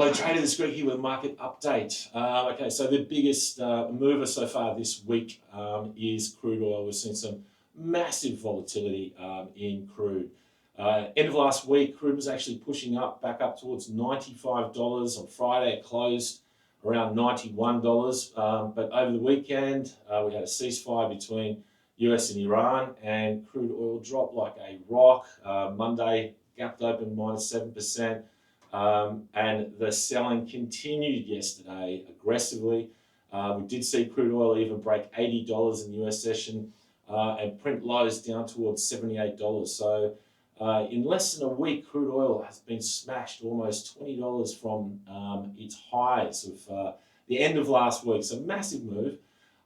Hello trader, this is Greg here with a market update. Okay, so the biggest mover so far this week is crude oil. We've seen some massive volatility in crude. End of last week, crude was actually pushing back up towards $95. On Friday, it closed around $91. But over the weekend, we had a ceasefire between US and Iran, and crude oil dropped like a rock. Monday, gapped open minus 7%. And the selling continued yesterday aggressively. We did see crude oil even break $80 in the US session and print lows down towards $78. So in less than a week, crude oil has been smashed almost $20 from its highs of the end of last week. So massive move.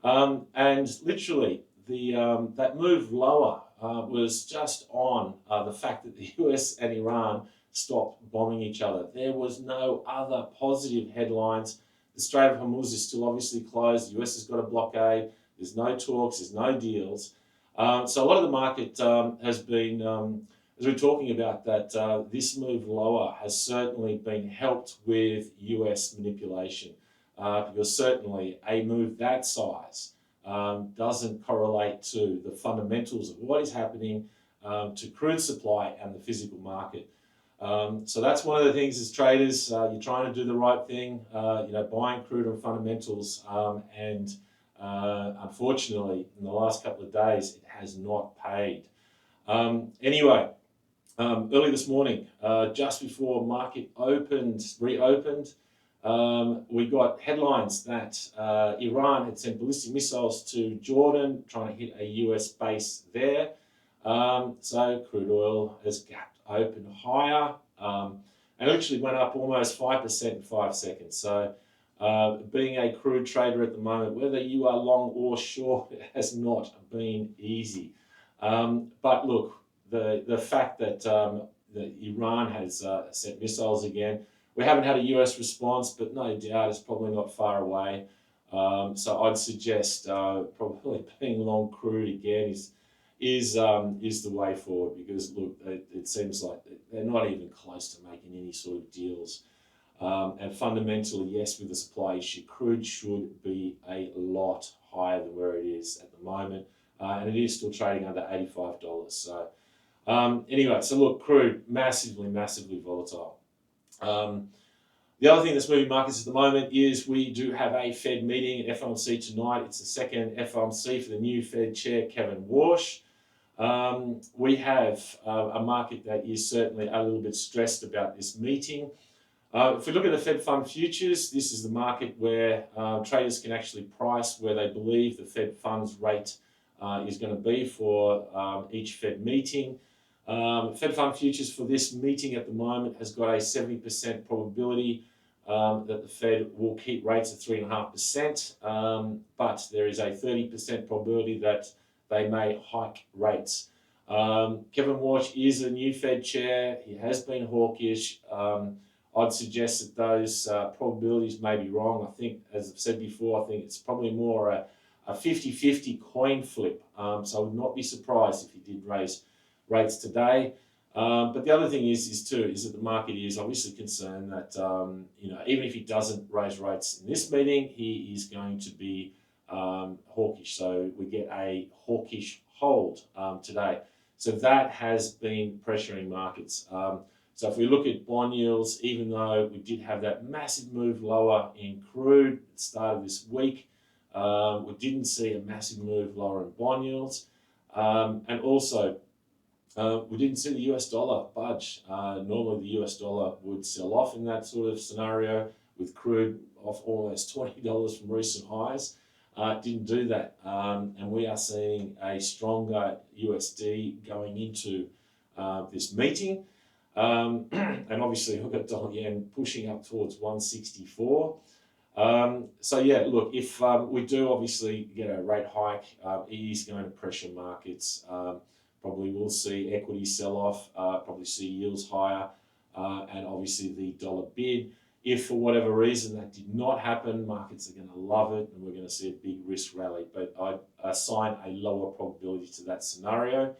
And literally, that move lower was just on the fact that the US and Iran stopped bombing each other. There was no other positive headlines. The Strait of Hormuz is still obviously closed. The US has got a blockade. There's no talks. There's no deals. So a lot of the market has been, as we're talking about that, this move lower has certainly been helped with US manipulation, because certainly a move that size doesn't correlate to the fundamentals of what is happening to crude supply and the physical market. So that's one of the things as traders, you're trying to do the right thing, buying crude on fundamentals, and unfortunately, in the last couple of days, it has not paid. Anyway, early this morning, just before market reopened, we got headlines that Iran had sent ballistic missiles to Jordan, trying to hit a US base there. So crude oil has gapped open higher, and actually went up almost 5% in 5 seconds. So being a crude trader at the moment, whether you are long or short, it has not been easy. But look, the fact that Iran has sent missiles again, we haven't had a US response, but no doubt it's probably not far away. So I'd suggest probably being long crude again is the way forward, because look, it seems like they're not even close to making any sort of deals. And fundamentally, yes, with the supply issue, crude should be a lot higher than where it is at the moment, and it is still trading under $85. So anyway, so look, crude massively volatile. The other thing that's moving markets at the moment is we do have a Fed meeting at FOMC tonight. It's the second FOMC for the new Fed chair, Kevin Warsh. We have a market that is certainly a little bit stressed about this meeting. If we look at the Fed Fund futures, this is the market where traders can actually price where they believe the Fed funds rate is going to be for each Fed meeting. Fed Fund futures for this meeting at the moment has got a 70% probability that the Fed will keep rates at 3.5%, but there is a 30% probability that they may hike rates. Kevin Warsh is a new Fed chair. He has been hawkish. I'd suggest that those probabilities may be wrong. I think, as I've said before, I think it's probably more a 50-50 coin flip. So I would not be surprised if he did raise rates today. But the other thing is that the market is obviously concerned that even if he doesn't raise rates in this meeting, he is going to be hawkish. So we get a hawkish hold today. So that has been pressuring markets. So if we look at bond yields, even though we did have that massive move lower in crude at the start of this week, we didn't see a massive move lower in bond yields. And also, we didn't see the US dollar budge. Normally the US dollar would sell off in that sort of scenario, with crude off almost $20 from recent highs. Didn't do that. And we are seeing a stronger USD going into this meeting. And obviously we've got dollar yen pushing up towards 164. So yeah, look, if we do obviously get a rate hike, it is going to pressure markets. Probably will see equity sell off, probably see yields higher, and obviously the dollar bid. If for whatever reason that did not happen, markets are going to love it and we're going to see a big risk rally. But I'd assign a lower probability to that scenario.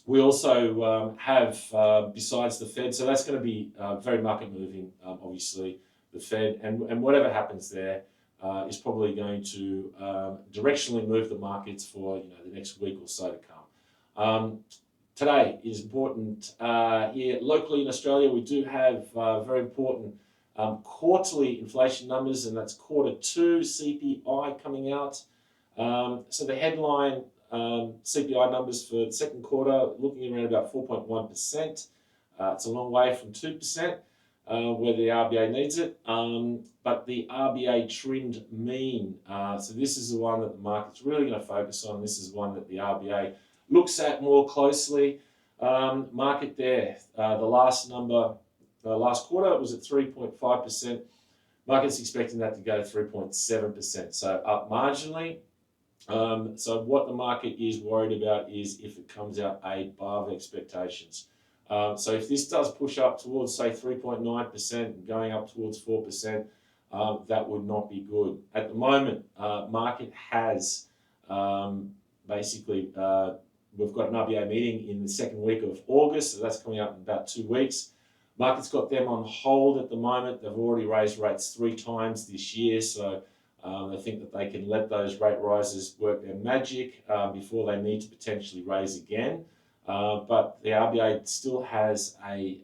We also have, besides the Fed, so that's going to be very market moving, obviously, the Fed, and whatever happens there is probably going to directionally move the markets for the next week or so to come. Today is important here locally in Australia. We do have very important quarterly inflation numbers, and that's Q2 CPI coming out. So the headline CPI numbers for the second quarter looking around about 4.1%. It's a long way from 2%, where the RBA needs it. But the RBA trimmed mean, so this is the one that the market's really going to focus on. This is one that the RBA looks at more closely. Market there, the last number, last quarter, it was at 3.5%. Market's expecting that to go to 3.7%, so up marginally. So what the market is worried about is if it comes out above expectations. So if this does push up towards, say, 3.9%, going up towards 4%, that would not be good. At the moment, market has basically, we've got an RBA meeting in the second week of August, so that's coming up in about 2 weeks. Market's got them on hold at the moment. They've already raised rates 3 times this year, so they think that they can let those rate rises work their magic before they need to potentially raise again. But the RBA still has a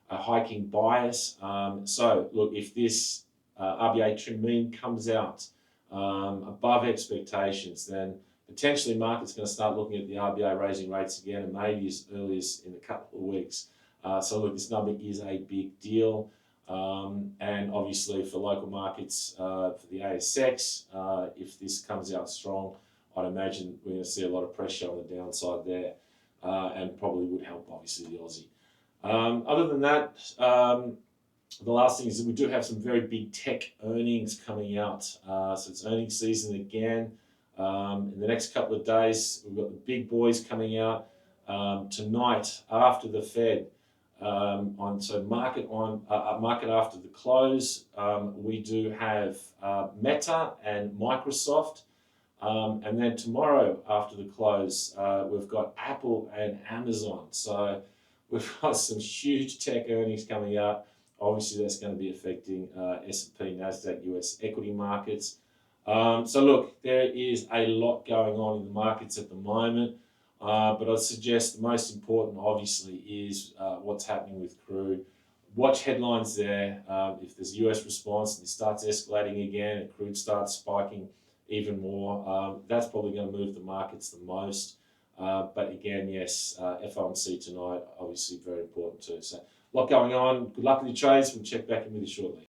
hiking bias. So look, if this RBA trim mean comes out above expectations, then potentially market's going to start looking at the RBA raising rates again, and maybe as early as in a couple of weeks. So look, this number is a big deal. And obviously for local markets, for the ASX, if this comes out strong, I'd imagine we're going to see a lot of pressure on the downside there, and probably would help obviously the Aussie. Other than that, the last thing is that we do have some very big tech earnings coming out. So it's earnings season again. In the next couple of days, we've got the big boys coming out. Tonight after the Fed, market after the close, we do have Meta and Microsoft, and then tomorrow after the close, we've got Apple and Amazon. So we've got some huge tech earnings coming up. Obviously, that's going to be affecting S&P, Nasdaq, US equity markets. So look, there is a lot going on in the markets at the moment. But I'd suggest the most important, obviously, is what's happening with crude. Watch headlines there. If there's a US response and it starts escalating again and crude starts spiking even more, that's probably going to move the markets the most. But again, yes, FOMC tonight, obviously very important too. So a lot going on. Good luck with your trades. We'll check back in with you shortly.